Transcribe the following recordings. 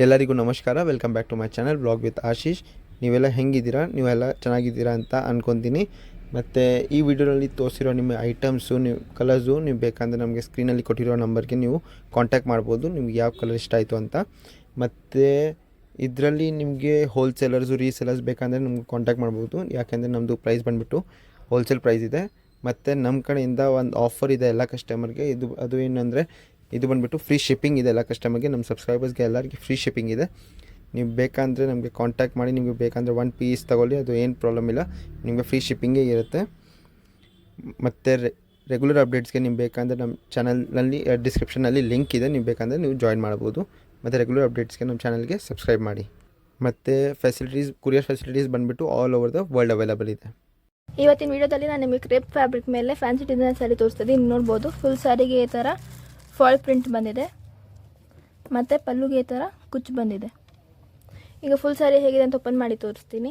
ಎಲ್ಲರಿಗೂ ನಮಸ್ಕಾರ. Welcome back to my channel blog with Ashish. ನೀವೆಲ್ಲ ಹೆಂಗಿದ್ದೀರಾ? ನೀವೆಲ್ಲ ಚೆನ್ನಾಗಿದ್ದೀರಾ ಅಂತ ಅಂದ್ಕೊತೀನಿ. ಮತ್ತು ಈ ವಿಡಿಯೋದಲ್ಲಿ ತೋರಿಸಿರೋ ನಿಮ್ಮ ಐಟಮ್ಸು, ನೀವು ಕಲರ್ಸು ನೀವು ಬೇಕಂದರೆ ನಮಗೆ ಸ್ಕ್ರೀನಲ್ಲಿ ಕೊಟ್ಟಿರೋ ನಂಬರ್ಗೆ ನೀವು ಕಾಂಟ್ಯಾಕ್ಟ್ ಮಾಡ್ಬೋದು, ನಿಮ್ಗೆ ಯಾವ ಕಲರ್ ಇಷ್ಟ ಆಯಿತು ಅಂತ. ಮತ್ತು ಇದರಲ್ಲಿ ನಿಮಗೆ ಹೋಲ್ಸೇಲರ್ಸು ರೀಸೇಲರ್ಸ್ ಬೇಕಂದರೆ ನಮ್ಗೆ ಕಾಂಟ್ಯಾಕ್ಟ್ ಮಾಡ್ಬೋದು. ಯಾಕೆಂದರೆ ನಮ್ಮದು ಪ್ರೈಸ್ ಬಂದುಬಿಟ್ಟು ಹೋಲ್ಸೇಲ್ ಪ್ರೈಸ್ ಇದೆ. ಮತ್ತು ನಮ್ಮ ಕಡೆಯಿಂದ ಒಂದು ಆಫರ್ ಇದೆ ಎಲ್ಲ ಕಸ್ಟಮರ್ಗೆ. ಅದು ಏನಂದರೆ ಇದು ಬಂದುಬಿಟ್ಟು ಫ್ರೀ ಶಿಪ್ಪಿಂಗ್ ಇದೆ ಎಲ್ಲ ಕಸ್ಟಮರ್ಗೆ. ನಮ್ಮ ಸಬ್ಸ್ಕ್ರೈಬರ್ಸ್ಗೆ ಎಲ್ಲರಿಗೆ ಫ್ರೀ ಶಿಪ್ಪಿಂಗ್ ಇದೆ. ನೀವು ಬೇಕಂದರೆ ನಮಗೆ ಕಾಂಟ್ಯಾಕ್ಟ್ ಮಾಡಿ. ನಿಮಗೆ ಬೇಕಂದರೆ 1 ಪೀಸ್ ತೊಗೊಳ್ಳಿ, ಅದು ಏನು ಪ್ರಾಬ್ಲಮ್ ಇಲ್ಲ, ನಿಮಗೆ ಫ್ರೀ ಶಿಪ್ಪಿಂಗೇ ಇರುತ್ತೆ. ಮತ್ತು ರೆಗ್ಯುಲರ್ ಅಪ್ಡೇಟ್ಸ್ಗೆ ನೀವು ಬೇಕಂದರೆ ನಮ್ಮ ಚಾನಲ್ನಲ್ಲಿ ಡಿಸ್ಕ್ರಿಪ್ಷನಲ್ಲಿ ಲಿಂಕ್ ಇದೆ, ನೀವು ಬೇಕಂದರೆ ನೀವು ಜಾಯಿನ್ ಮಾಡ್ಬೋದು. ಮತ್ತು ರೆಗ್ಯುಲರ್ ಅಪ್ಡೇಟ್ಸ್ಗೆ ನಮ್ಮ ಚಾನಲ್ಗೆ ಸಬ್ಸ್ಕ್ರೈಬ್ ಮಾಡಿ. ಮತ್ತು ಫೆಸಿಲಿಟೀಸ್, ಕುರಿಯರ್ ಫೆಸಿಲಿಟೀಸ್ ಬಂದುಬಿಟ್ಟು all over the world available ಇದೆ. ಇವತ್ತಿನ ವಿಡಿಯೋದಲ್ಲಿ ನಾನು ನಿಮಗೆ ಕ್ರೇಪ್ ಫ್ಯಾಬ್ರಿಕ್ ಮೇಲೆ ಫ್ಯಾನ್ಸಿ ಡಿಸೈನ್ ಸ್ಯಾರಿ ತೋರಿಸ್ತೀನಿ. ನೀವು ನೋಡ್ಬೋದು ಫುಲ್ ಸ್ಯಾರಿಗೆ ಈ ಥರ ಫಾಲ್ ಪ್ರಿಂಟ್ ಬಂದಿದೆ, ಮತ್ತು ಪಲ್ಲುಗೆ ಈ ಥರ ಕುಚ್ಚು ಬಂದಿದೆ. ಈಗ ಫುಲ್ ಸ್ಯಾರಿ ಹೇಗಿದೆ ಅಂತ ಓಪನ್ ಮಾಡಿ ತೋರಿಸ್ತೀನಿ.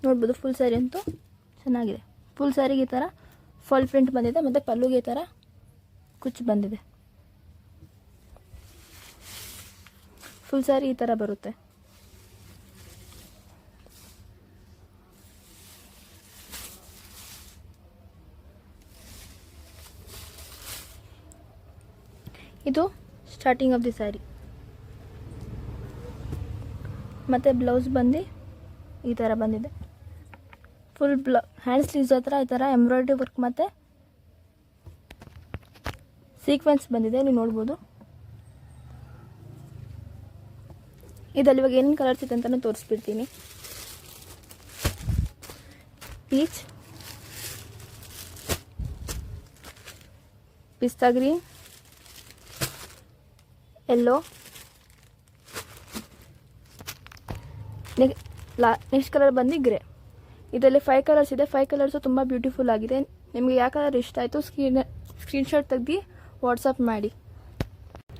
ನೋಡ್ಬೋದು ಫುಲ್ ಸ್ಯಾರಿ ಅಂತೂ ಚೆನ್ನಾಗಿದೆ. ಫುಲ್ ಸ್ಯಾರಿಗೆ ಈ ಥರ ಫಾಲ್ ಪ್ರಿಂಟ್ ಬಂದಿದೆ, ಮತ್ತು ಪಲ್ಲುಗೆ ಈ ಥರ ಕುಚ್ಚು ಬಂದಿದೆ. ಫುಲ್ ಸ್ಯಾರಿ ಈ ಥರ ಬರುತ್ತೆ. ಇದು ಸ್ಟಾರ್ಟಿಂಗ್ ಆಫ್ ದಿ ಸ್ಯಾರಿ. ಮತ್ತು ಬ್ಲೌಸ್ ಬಂದು ಈ ಥರ ಬಂದಿದೆ. ಫುಲ್ ಹ್ಯಾಂಡ್ ಸ್ಲೀವ್ಸ್ ಹತ್ರ ಈ ಥರ ಎಂಬ್ರಾಯ್ಡ್ರಿ ವರ್ಕ್ ಮತ್ತು ಸೀಕ್ವೆನ್ಸ್ ಬಂದಿದೆ, ನೀವು ನೋಡ್ಬೋದು. ಇದರಲ್ಲಿ ಇವಾಗ ಏನೇನು ಕಲರ್ಸ್ ಇದೆ ಅಂತಲೂ ತೋರಿಸ್ಬಿಡ್ತೀನಿ. ಪೀಚ್, ಪಿಸ್ತಾ ಗ್ರೀನ್, ಯೆಲ್ಲೋ, ನೆಕ್ಸ್ಟ್ ಕಲರ್ ಬಂದು ಗ್ರೇ. ಇದರಲ್ಲಿ 5 ಕಲರ್ಸ್ ಇದೆ. 5 ಕಲರ್ಸು ತುಂಬ ಬ್ಯೂಟಿಫುಲ್ ಆಗಿದೆ. ನಿಮಗೆ ಯಾವ ಕಲರ್ ಇಷ್ಟ ಆಯಿತು ಸ್ಕ್ರೀನ್ಶಾಟ್ ತೆಗೆದು ವಾಟ್ಸಪ್ ಮಾಡಿ.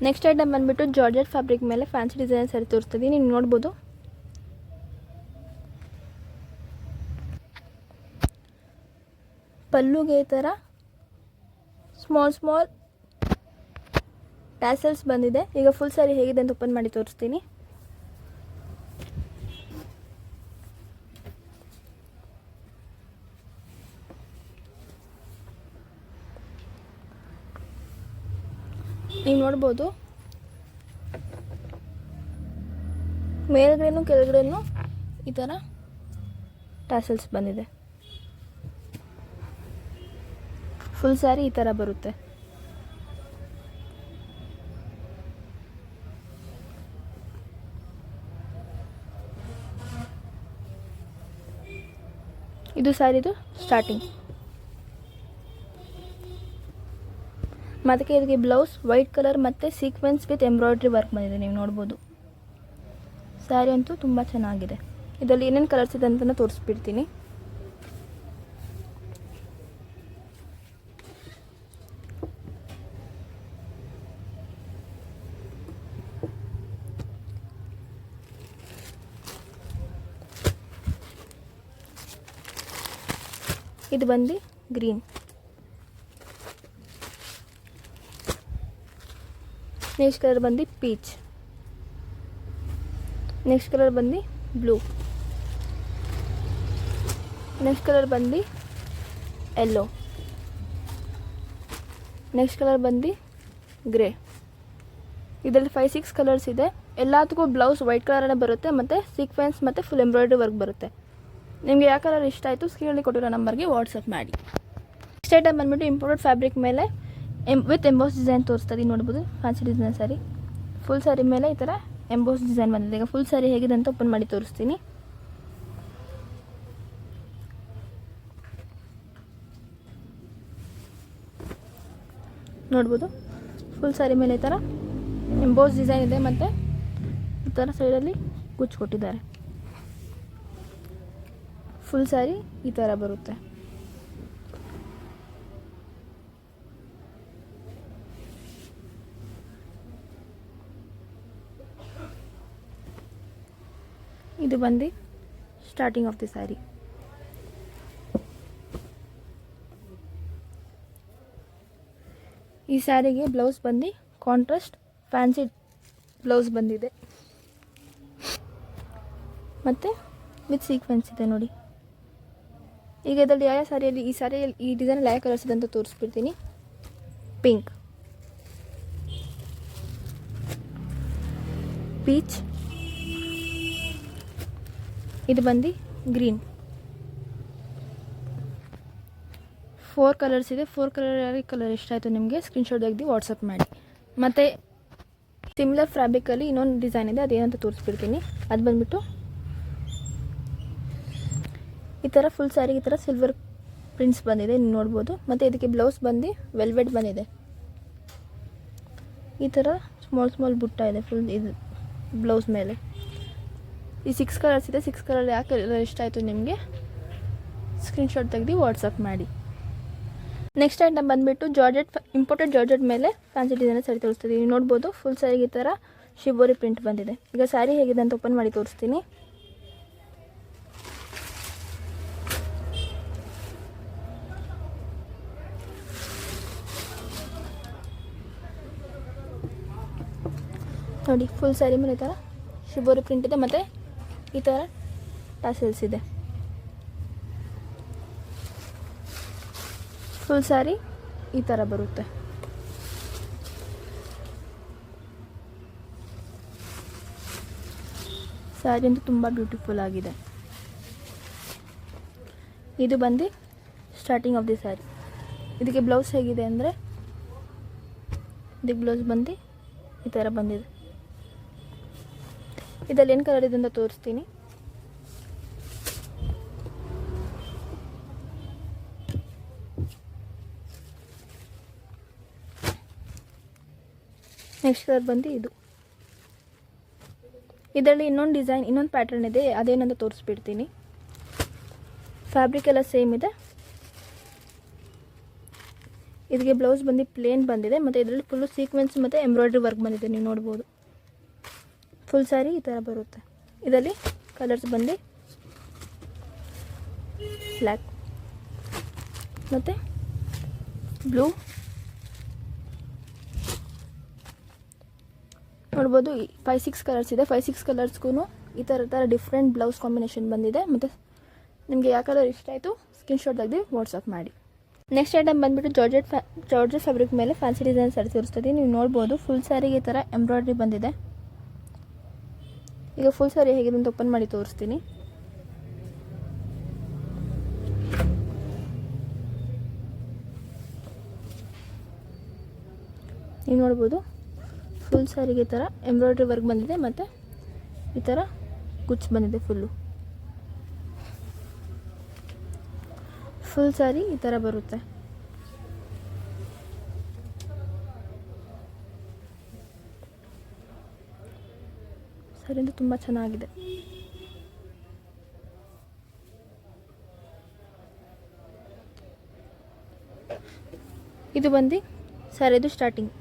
ನೆಕ್ಸ್ಟ್ ಐಟಮ್ ಬಂದುಬಿಟ್ಟು ಜಾರ್ಜೆಟ್ ಫ್ಯಾಬ್ರಿಕ್ ಮೇಲೆ ಫ್ಯಾನ್ಸಿ ಡಿಸೈನ್ ಸ್ಯಾರಿ ತೋರಿಸ್ತಿದ್ದೀನಿ. ನೀವು ನೋಡ್ಬೋದು ಪಲ್ಲುಗೆ ಈ ಥರ ಸ್ಮಾಲ್ ಟ್ಯಾಸಲ್ಸ್ ಬಂದಿದೆ. ಈಗ ಫುಲ್ ಸ್ಯಾರಿ ಹೇಗಿದೆ ಅಂತ ಓಪನ್ ಮಾಡಿ ತೋರಿಸ್ತೀನಿ. ನೀವು ನೋಡ್ಬೋದು ಮೇಲ್ಗಡೆನೂ ಕೆಳಗಡೆನೂ ಈ ಥರ ಟ್ಯಾಸಲ್ಸ್ ಬಂದಿದೆ. ಫುಲ್ ಸ್ಯಾರಿ ಈ ಥರ ಬರುತ್ತೆ. ಇದು ಸ್ಯಾರಿದು ಸ್ಟಾರ್ಟಿಂಗ್. ಮತ್ತು ಇದಕ್ಕೆ ಬ್ಲೌಸ್ ವೈಟ್ ಕಲರ್ ಮತ್ತು ಸೀಕ್ವೆನ್ಸ್ ವಿತ್ ಎಂಬ್ರಾಯ್ಡ್ರಿ ವರ್ಕ್ ಬಂದಿದೆ, ನೀವು ನೋಡ್ಬೋದು. ಸ್ಯಾರಿ ಅಂತೂ ತುಂಬ ಚೆನ್ನಾಗಿದೆ. ಇದರಲ್ಲಿ ಏನೇನು ಕಲರ್ಸ್ ಇದೆ ಅಂತ ತೋರಿಸ್ಬಿಡ್ತೀನಿ. ಇದು ಬಂದು ಗ್ರೀನ್, ನೆಕ್ಸ್ಟ್ ಕಲರ್ ಬಂದು ಪೀಚ್, ನೆಕ್ಸ್ಟ್ ಕಲರ್ ಬಂದು ಬ್ಲೂ, ನೆಕ್ಸ್ಟ್ ಕಲರ್ ಬಂದು ಯೆಲ್ಲೋ, ನೆಕ್ಸ್ಟ್ ಕಲರ್ ಬಂದು ಗ್ರೇ. ಇದರಲ್ಲಿ 5-6 ಕಲರ್ಸ್ ಇದೆ. ಎಲ್ಲದಕ್ಕೂ ಬ್ಲೌಸ್ ವೈಟ್ ಕಲರೇ ಬರುತ್ತೆ, ಮತ್ತು ಸೀಕ್ವೆನ್ಸ್ ಮತ್ತು ಫುಲ್ ಎಂಬ್ರಾಯ್ಡ್ರಿ ವರ್ಕ್ ಬರುತ್ತೆ. ನಿಮಗೆ ಯಾವ ಕಲರ್ ಇಷ್ಟ ಆಯಿತು ಸ್ಕ್ರೀನಲ್ಲಿ ಕೊಟ್ಟಿರೋ ನಂಬರ್ಗೆ ವಾಟ್ಸಪ್ ಮಾಡಿ. ನೆಕ್ಸ್ಟ್ ಐಟಮ್ ಬಂದುಬಿಟ್ಟು ಇಂಪೋರ್ಟೆಡ್ ಫ್ಯಾಬ್ರಿಕ್ ಮೇಲೆ ವಿತ್ ಎಂಬೋಸ್ ಡಿಸೈನ್ ತೋರಿಸ್ತೀನಿ. ನೋಡ್ಬೋದು fancy design sari. Full sari ಮೇಲೆ ಈ ಥರ ಎಂಬೋಸ್ ಡಿಸೈನ್ ಬಂದಿದೆ. ಈಗ ಫುಲ್ ಸ್ಯಾರಿ ಹೇಗಿದೆ ಅಂತ ಓಪನ್ ಮಾಡಿ ತೋರಿಸ್ತೀನಿ. ನೋಡ್ಬೋದು ಫುಲ್ ಸ್ಯಾರಿ ಮೇಲೆ ಈ ಥರ ಎಂಬೋಸ್ ಡಿಸೈನ್ ಇದೆ, ಮತ್ತು ಈ ಥರ ಸೈಡಲ್ಲಿ ಕುಚ್ಚು ಕೊಟ್ಟಿದ್ದಾರೆ. ಫುಲ್ ಸ್ಯಾರಿ ಈ ಥರ ಬರುತ್ತೆ. ಇದು ಬಂದು ಸ್ಟಾರ್ಟಿಂಗ್ ಆಫ್ ದಿ ಸ್ಯಾರಿ. ಈ ಸ್ಯಾರಿಗೆ ಬ್ಲೌಸ್ ಬಂದು ಕಾಂಟ್ರಾಸ್ಟ್ ಫ್ಯಾನ್ಸಿ ಬ್ಲೌಸ್ ಬಂದಿದೆ ಮತ್ತು ವಿತ್ ಸೀಕ್ವೆನ್ಸ್ ಇದೆ ನೋಡಿ. ಈಗ ಇದರಲ್ಲಿ ಯಾವ ಸ್ಯಾರಿಯಲ್ಲಿ ಈ ಸ್ಯಾರಿಯಲ್ಲಿ ಈ ಡಿಸೈನಲ್ಲಿ ಯಾವ ಕಲರ್ಸ್ ಇದೆ ಅಂತ ತೋರಿಸ್ಬಿಡ್ತೀನಿ. ಪಿಂಕ್, ಪೀಚ್, ಇದು ಬಂದು ಗ್ರೀನ್. 4 ಕಲರ್ಸ್ ಇದೆ. 4 ಕಲರ್ ಯಾವ ಕಲರ್ ಇಷ್ಟ ಆಯಿತು ನಿಮಗೆ ಸ್ಕ್ರೀನ್ಶಾಟ್ ತೆಗೆದು ವಾಟ್ಸಪ್ ಮಾಡಿ. ಮತ್ತು ಸಿಮಿಲರ್ ಫ್ಯಾಬ್ರಿಕಲ್ಲಿ ಇನ್ನೊಂದು ಡಿಸೈನ್ ಇದೆ, ಅದೇನಂತ ತೋರಿಸ್ಬಿಡ್ತೀನಿ. ಅದು ಬಂದುಬಿಟ್ಟು ಈ ಥರ ಫುಲ್ ಸ್ಯಾರಿಗೆ ಈ ಥರ ಸಿಲ್ವರ್ ಪ್ರಿಂಟ್ಸ್ ಬಂದಿದೆ, ನೀವು ನೋಡ್ಬೋದು. ಮತ್ತು ಇದಕ್ಕೆ ಬ್ಲೌಸ್ ಬಂದು ವೆಲ್ವೆಟ್ ಬಂದಿದೆ. ಈ ಥರ ಸ್ಮಾಲ್ ಬುಟ್ಟ ಇದೆ ಫುಲ್ ಇದು ಬ್ಲೌಸ್ ಮೇಲೆ. ಈ 6 ಕಲರ್ಸ್ ಇದೆ. 6 ಕಲರ್ ಯಾವ ಕಲರ್ ಇಷ್ಟ ಆಯಿತು ನಿಮಗೆ ಸ್ಕ್ರೀನ್ಶಾಟ್ ತೆಗೆದು ವಾಟ್ಸಪ್ ಮಾಡಿ. ನೆಕ್ಸ್ಟ್ ಐಟಮ್ ಬಂದುಬಿಟ್ಟು ಜಾರ್ಜೆಟ್, ಇಂಪೋರ್ಟೆಡ್ ಜಾರ್ಜೆಟ್ ಮೇಲೆ ಫ್ಯಾನ್ಸಿ ಡಿಸೈನ್ ಸ್ಯಾರಿ ತೋರಿಸ್ತೀನಿ. ನೀವು ನೋಡ್ಬೋದು ಫುಲ್ ಸ್ಯಾರಿಗೆ ಈ ಥರ ಶಿಬೋರಿ ಪ್ರಿಂಟ್ ಬಂದಿದೆ. ಈಗ ಸ್ಯಾರಿ ಹೇಗಿದೆ ಅಂತ ಓಪನ್ ಮಾಡಿ ತೋರಿಸ್ತೀನಿ. ನೋಡಿ ಫುಲ್ ಸ್ಯಾರಿ ಮೇಲೆ ಈ ಥರ ಶಿಬೋರಿ ಪ್ರಿಂಟ್ ಇದೆ ಮತ್ತು ಈ ಥರ ಟಾಸಲ್ಸ್ ಇದೆ. ಫುಲ್ ಸ್ಯಾರಿ ಈ ಥರ ಬರುತ್ತೆ. ಸ್ಯಾರಿ ಅಂತೂ ತುಂಬ ಬ್ಯೂಟಿಫುಲ್ ಆಗಿದೆ. ಇದು ಬಂದು ಸ್ಟಾರ್ಟಿಂಗ್ ಆಫ್ ದಿ ಸ್ಯಾರಿ. ಇದಕ್ಕೆ ಬ್ಲೌಸ್ ಹೇಗಿದೆ ಅಂದರೆ ಇದಕ್ಕೆ ಬ್ಲೌಸ್ ಬಂದು ಈ ಥರ ಬಂದಿದೆ. ಇದರಲ್ಲಿ ಏನು ಕಲರ್ ಇದೆ ಅಂತ ತೋರಿಸ್ತೀನಿ. ನೆಕ್ಸ್ಟ್ ಕಲರ್ ಬಂದು ಇದು. ಇದರಲ್ಲಿ ಇನ್ನೊಂದು ಡಿಸೈನ್, ಇನ್ನೊಂದು ಪ್ಯಾಟರ್ನ್ ಇದೆ, ಅದೇನಂತ ತೋರಿಸ್ಬಿಡ್ತೀನಿ. ಫ್ಯಾಬ್ರಿಕ್ ಎಲ್ಲ ಸೇಮ್ ಇದೆ. ಇದಕ್ಕೆ ಬ್ಲೌಸ್ ಬಂದು ಪ್ಲೇನ್ ಬಂದಿದೆ ಮತ್ತು ಇದರಲ್ಲಿ ಫುಲ್ಲು ಸೀಕ್ವೆನ್ಸ್ ಮತ್ತು ಎಂಬ್ರಾಯ್ಡ್ರಿ ವರ್ಕ್ ಬಂದಿದೆ, ನೀವು ನೋಡ್ಬೋದು. ಫುಲ್ ಸ್ಯಾರಿ ಈ ಥರ ಬರುತ್ತೆ. ಇದರಲ್ಲಿ ಕಲರ್ಸ್ ಬಂದು ಬ್ಲ್ಯಾಕ್ ಮತ್ತು ಬ್ಲೂ ನೋಡ್ಬೋದು. 5-6 ಕಲರ್ಸ್ ಇದೆ. 5-6 ಕಲರ್ಸ್ಗೂ ಈ ಥರ ಡಿಫ್ರೆಂಟ್ ಬ್ಲೌಸ್ ಕಾಂಬಿನೇಷನ್ ಬಂದಿದೆ. ಮತ್ತು ನಿಮಗೆ ಯಾವ ಕಲರ್ ಇಷ್ಟ ಆಯಿತು ಸ್ಕ್ರೀನ್ಶಾಟ್ ತೆಗೆದು ವಾಟ್ಸಪ್ ಮಾಡಿ. ನೆಕ್ಸ್ಟ್ ಐಟಮ್ ಬಂದುಬಿಟ್ಟು ಜಾರ್ಜೆಟ್ ಫ್ಯಾಬ್ರಿಕ್ ಮೇಲೆ ಫ್ಯಾನ್ಸಿ ಡಿಸೈನ್ ಸ್ಯಾರಿ ತೋರಿಸ್ತೀನಿ. ನೀವು ನೋಡ್ಬೋದು ಫುಲ್ ಸ್ಯಾರಿಗೆ ಈ ಥರ ಎಂಬ್ರಾಯ್ಡ್ರಿ ಬಂದಿದೆ. ಈಗ ಫುಲ್ ಸ್ಯಾರಿ ಹೇಗಿದೆ ಅಂತ ಓಪನ್ ಮಾಡಿ ತೋರಿಸ್ತೀನಿ. ನೀವು ನೋಡ್ಬೋದು ಫುಲ್ ಸ್ಯಾರಿಗೆ ಈ ಥರ ಎಂಬ್ರಾಯ್ಡ್ರಿ ವರ್ಕ್ ಬಂದಿದೆ ಮತ್ತು ಈ ಥರ ಕುಚ್ ಬಂದಿದೆ. ಫುಲ್ ಸ್ಯಾರಿ ಈ ಥರ ಬರುತ್ತೆ. ಸ್ಯಾರಿ ಅಂತೂ ತುಂಬ ಚೆನ್ನಾಗಿದೆ. ಇದು ಬಂದು ಸ್ಯಾರಿದು ಸ್ಟಾರ್ಟಿಂಗ್.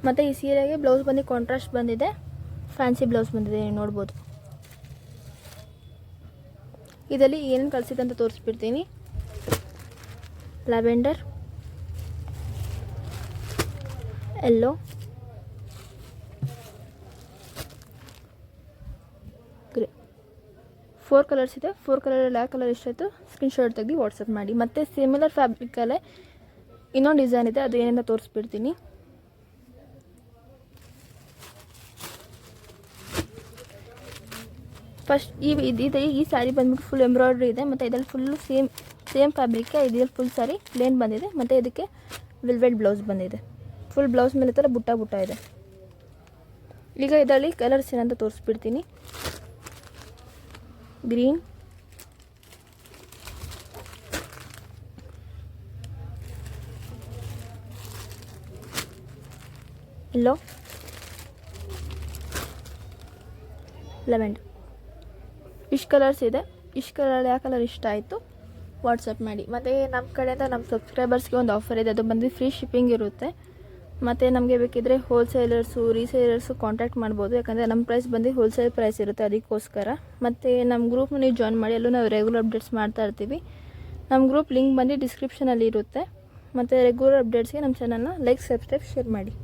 ಮತ್ತು ಈ ಸೀರೆಗೆ ಬ್ಲೌಸ್ ಬಂದು ಕಾಂಟ್ರಾಸ್ಟ್ ಬಂದಿದೆ, ಫ್ಯಾನ್ಸಿ ಬ್ಲೌಸ್ ಬಂದಿದೆ, ನೀವು ನೋಡ್ಬೋದು. ಇದರಲ್ಲಿ ಏನೇನು ಕಳಿಸಿದೆ ಅಂತ ತೋರಿಸ್ಬಿಡ್ತೀನಿ. ಲ್ಯಾವೆಂಡರ್, ಯೆಲ್ಲೋ, ಗ್ರೇ, 4 ಕಲರ್ಸ್ ಇದೆ. 4 ಕಲರಲ್ಲಿ ಯಾವ ಕಲರ್ ಇಷ್ಟ ಆಯಿತು ಸ್ಕ್ರೀನ್ಶಾಟ್ ತೆಗೆದು ವಾಟ್ಸಪ್ ಮಾಡಿ. ಮತ್ತು ಸಿಮಿಲರ್ ಫ್ಯಾಬ್ರಿಕಲ್ಲೇ ಇನ್ನೊಂದು ಡಿಸೈನ್ ಇದೆ, ಅದು ಏನೇನು ತೋರಿಸ್ಬಿಡ್ತೀನಿ. ಫಸ್ಟ್ ಈ ಸ್ಯಾರಿ ಬಂದ್ಬಿಟ್ಟು ಫುಲ್ ಎಂಬ್ರಾಯ್ಡ್ರಿ ಇದೆ ಮತ್ತು ಇದರಲ್ಲಿ ಫುಲ್ಲು ಸೇಮ್ ಫ್ಯಾಬ್ರಿಕ್ಕೆ ಇದರಲ್ಲಿ ಫುಲ್ ಸ್ಯಾರಿ ಪ್ಲೇನ್ ಬಂದಿದೆ ಮತ್ತು ಇದಕ್ಕೆ ವೆಲ್ವೆಟ್ ಬ್ಲೌಸ್ ಬಂದಿದೆ. ಫುಲ್ ಬ್ಲೌಸ್ ಮೇಲೆ ಥರ ಬುಟ್ಟ ಇದೆ. ಈಗ ಇದರಲ್ಲಿ ಕಲರ್ಸ್ ಏನಂತ ತೋರಿಸ್ಬಿಡ್ತೀನಿ. Green, yellow, lavender. ಇಷ್ಟು ಕಲರ್ಸ್ ಇದೆ. ಇಷ್ಟು ಕಲರ್ ಯಾವ ಕಲರ್ ಇಷ್ಟ ಆಯಿತು ವಾಟ್ಸಪ್ ಮಾಡಿ. ಮತ್ತು ನಮ್ಮ ಕಡೆಯಿಂದ ನಮ್ಮ ಸಬ್ಸ್ಕ್ರೈಬರ್ಸ್ಗೆ ಒಂದು ಆಫರ್ ಇದೆ, ಅದು ಬಂದು ಫ್ರೀ ಶಿಪ್ಪಿಂಗ್ ಇರುತ್ತೆ. ಮತ್ತು ನಮಗೆ ಬೇಕಿದ್ದರೆ ಹೋಲ್ಸೇಲರ್ಸು ರೀಸೇಲರ್ಸು ಕಾಂಟ್ಯಾಕ್ಟ್ ಮಾಡ್ಬೋದು. ಯಾಕಂದರೆ ನಮ್ಮ ಪ್ರೈಸ್ ಬಂದು ಹೋಲ್ಸೇಲ್ ಪ್ರೈಸ್ ಇರುತ್ತೆ, ಅದಕ್ಕೋಸ್ಕರ. ಮತ್ತು ನಮ್ಮ ಗ್ರೂಪ್ನ ನೀವು ಜಾಯ್ನ್ ಮಾಡಿ, ಅಲ್ಲೂ ನಾವು ರೆಗ್ಯುಲರ್ ಅಪ್ಡೇಟ್ಸ್ ಮಾಡ್ತಾ ಇರ್ತೀವಿ. ನಮ್ಮ ಗ್ರೂಪ್ ಲಿಂಕ್ ಬಂದು ಡಿಸ್ಕ್ರಿಪ್ಷನಲ್ಲಿ ಇರುತ್ತೆ. ಮತ್ತು ರೆಗ್ಯುಲರ್ ಅಪ್ಡೇಟ್ಸ್ಗೆ ನಮ್ಮ ಚಾನಲ್ನ ಲೈಕ್, ಸಬ್ಸ್ಕ್ರೈಬ್, ಶೇರ್ ಮಾಡಿ.